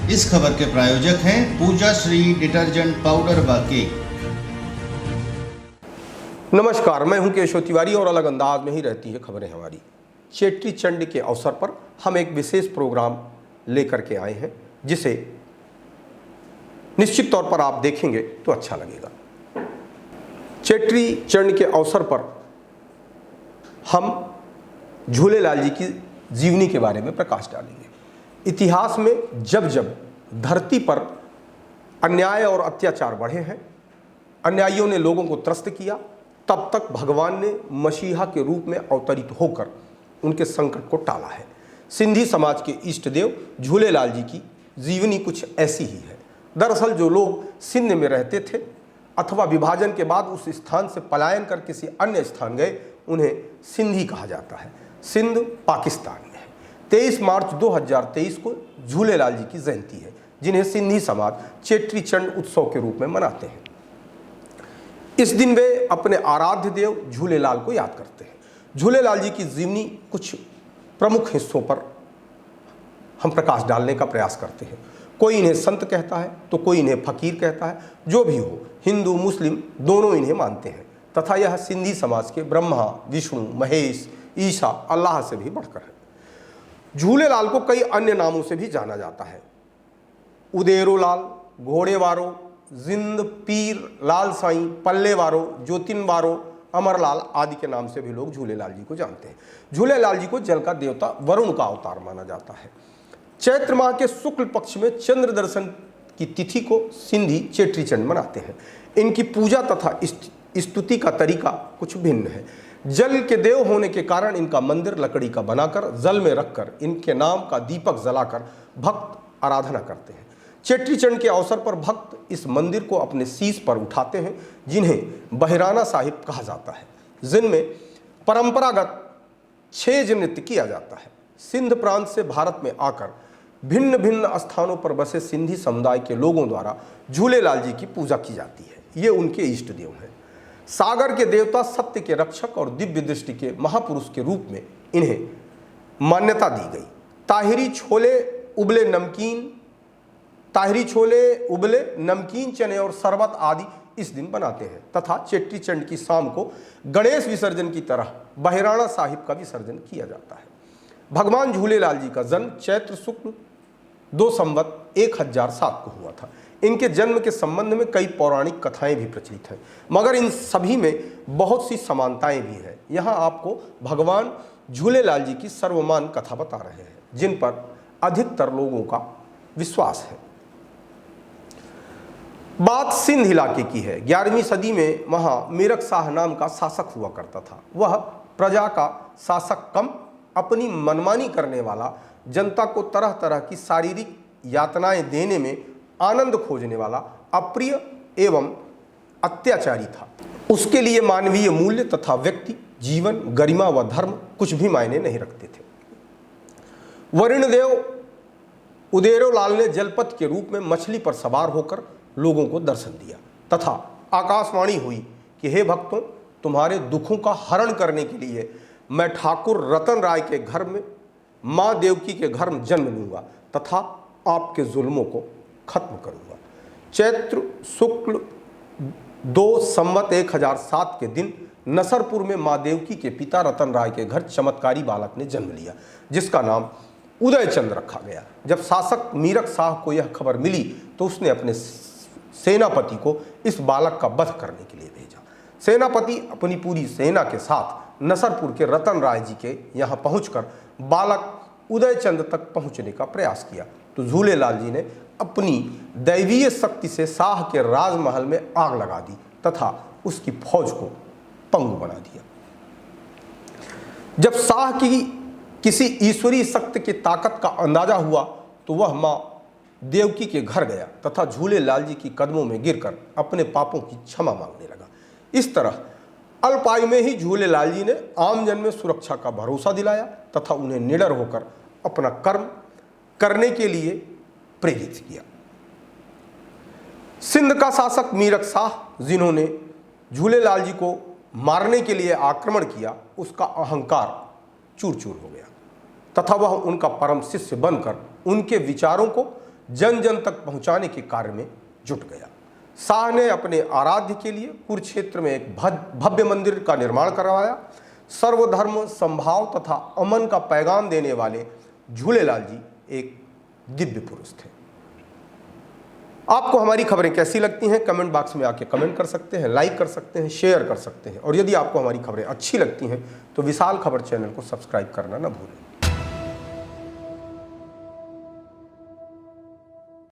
इस खबर के प्रायोजक हैं पूजा श्री डिटर्जेंट पाउडर व केक। नमस्कार, मैं हूं केशव तिवारी और अलग अंदाज में ही रहती है खबरें हमारी। चेट्री चंड के अवसर पर हम एक विशेष प्रोग्राम लेकर के आए हैं, जिसे निश्चित तौर पर आप देखेंगे तो अच्छा लगेगा। चेट्री चंड के अवसर पर हम झूलेलाल जी की जीवनी के बारे में प्रकाश डालेंगे। इतिहास में जब जब धरती पर अन्याय और अत्याचार बढ़े हैं, अन्यायियों ने लोगों को त्रस्त किया, तब तक भगवान ने मसीहा के रूप में अवतरित होकर उनके संकट को टाला है। सिंधी समाज के इष्ट देव झूलेलाल जी की जीवनी कुछ ऐसी ही है। दरअसल जो लोग सिंध में रहते थे अथवा विभाजन के बाद उस स्थान से पलायन कर किसी अन्य स्थान गए, उन्हें सिंधी कहा जाता है। सिंध पाकिस्तान में है। 23 मार्च 2023 को झूलेलाल जी की जयंती है, जिन्हें सिंधी समाज चेट्री चंड उत्सव के रूप में मनाते हैं। इस दिन वे अपने आराध्य देव झूलेलाल को याद करते हैं। झूलेलाल जी की जीवनी कुछ प्रमुख हिस्सों पर हम प्रकाश डालने का प्रयास करते हैं। कोई इन्हें संत कहता है तो कोई इन्हें फकीर कहता है। जो भी हो, हिंदू मुस्लिम दोनों इन्हें मानते हैं तथा यह सिंधी समाज के ब्रह्मा, विष्णु, महेश, ईसा, अल्लाह से भी बढ़कर है। झूलेलाल को कई अन्य नामों से भी जाना जाता है। उदेरोलाल, घोड़ेवारो, जिंद पीर, लाल साईं, पल्लेवारो, ज्योतिनवारो, अमरलाल आदि के नाम से भी लोग झूलेलाल जी को जानते हैं। झूलेलाल जी को जल का देवता वरुण का अवतार माना जाता है। चैत्र माह के शुक्ल पक्ष में चंद्र दर्शन की तिथि को सिंधी चेट्री चंड मनाते हैं। इनकी पूजा तथा स्तुति का तरीका कुछ भिन्न है। जल के देव होने के कारण इनका मंदिर लकड़ी का बनाकर जल में रखकर इनके नाम का दीपक जलाकर भक्त आराधना करते हैं। चेट्री चंड के अवसर पर भक्त इस मंदिर को अपने शीश पर उठाते हैं, जिन्हें बहिराना साहिब कहा जाता है, जिनमें परंपरागत छेज नृत्य किया जाता है। सिंध प्रांत से भारत में आकर भिन्न भिन्न स्थानों पर बसे सिंधी समुदाय के लोगों द्वारा झूलेलाल जी की पूजा की जाती है। ये उनके इष्ट देव हैं। सागर के देवता, सत्य के रक्षक और दिव्य दृष्टि के महापुरुष के रूप में इन्हें मान्यता दी गई। ताहिरी छोले उबले नमकीन चने और शरबत आदि इस दिन बनाते हैं तथा चेट्री चंड की शाम को गणेश विसर्जन की तरह बहिराना साहिब का विसर्जन किया जाता है। भगवान झूलेलाल जी का जन्म चैत्र शुक्ल 2 संवत 1007 को हुआ था। इनके जन्म के संबंध में कई पौराणिक कथाएं भी प्रचलित हैं, मगर इन सभी में बहुत सी समानताएं भी हैं। यहाँ आपको भगवान झूलेलाल जी की सर्वमान कथा बता रहे हैं, जिन पर अधिकतर लोगों का विश्वास है। बात सिंध इलाके की है। 11वीं सदी में वहाँ मीरक शाह नाम का शासक हुआ करता था। वह प्रजा का शासक कम, अपनी मनमानी करने वाला, जनता को तरह तरह की शारीरिक यातनाएं देने में आनंद खोजने वाला, अप्रिय एवं अत्याचारी था। उसके लिए मानवीय मूल्य तथा व्यक्ति जीवन, गरिमा व धर्म कुछ भी मायने नहीं रखते थे। वरुणदेव उदेरोलाल ने जलपथ के रूप में मछली पर सवार होकर लोगों को दर्शन दिया तथा आकाशवाणी हुई कि हे भक्तों, तुम्हारे दुखों का हरण करने के लिए मैं ठाकुर रतन राय के घर में माँ देवकी के घर में जन्म लूँगा तथा आपके जुल्मों को खत्म करूँगा। चैत्र शुक्ल 2 संवत 1007 के दिन नसरपुर में माँ देवकी के पिता रतन राय के घर चमत्कारी बालक ने जन्म लिया, जिसका नाम उदयचंद रखा गया। जब शासक मीरक शाह को यह खबर मिली तो उसने अपने सेनापति को इस बालक का वध करने के लिए भेजा। सेनापति अपनी पूरी सेना के साथ नसरपुर के रतन राय जी के यहाँ पहुंचकर बालक उदयचंद तक पहुंचने का प्रयास किया तो झूलेलाल जी ने अपनी दैवीय शक्ति से शाह के राजमहल में आग लगा दी तथा उसकी फौज को पंगु बना दिया। जब शाह की किसी ईश्वरीय शक्ति की ताकत का अंदाजा हुआ तो वह माँ देवकी के घर गया तथा झूलेलाल जी की कदमों में गिरकर अपने पापों की क्षमा मांगने लगा। इस तरह अल्पायु में ही झूलेलाल जी ने आम जन में सुरक्षा का भरोसा दिलाया तथा उन्हें निडर होकर अपना कर्म करने के लिए प्रेरित किया। सिंध का शासक मीरक शाह, जिन्होंने झूलेलाल जी को मारने के लिए आक्रमण किया, उसका अहंकार चूर चूर हो गया तथा वह उनका परम शिष्य बनकर उनके विचारों को जन जन तक पहुंचाने के कार्य में जुट गया। शाह ने अपने आराध्य के लिए कुरुक्षेत्र में एक भव्य मंदिर का निर्माण करवाया। सर्वधर्म संभाव तथा अमन का पैगाम देने वाले झूलेलाल जी एक दिव्य पुरुष थे। आपको हमारी खबरें कैसी लगती हैं कमेंट बॉक्स में आके कमेंट कर सकते हैं, लाइक कर सकते हैं, शेयर कर सकते हैं, और यदि आपको हमारी खबरें अच्छी लगती हैं तो विशाल खबर चैनल को सब्सक्राइब करना ना भूलें।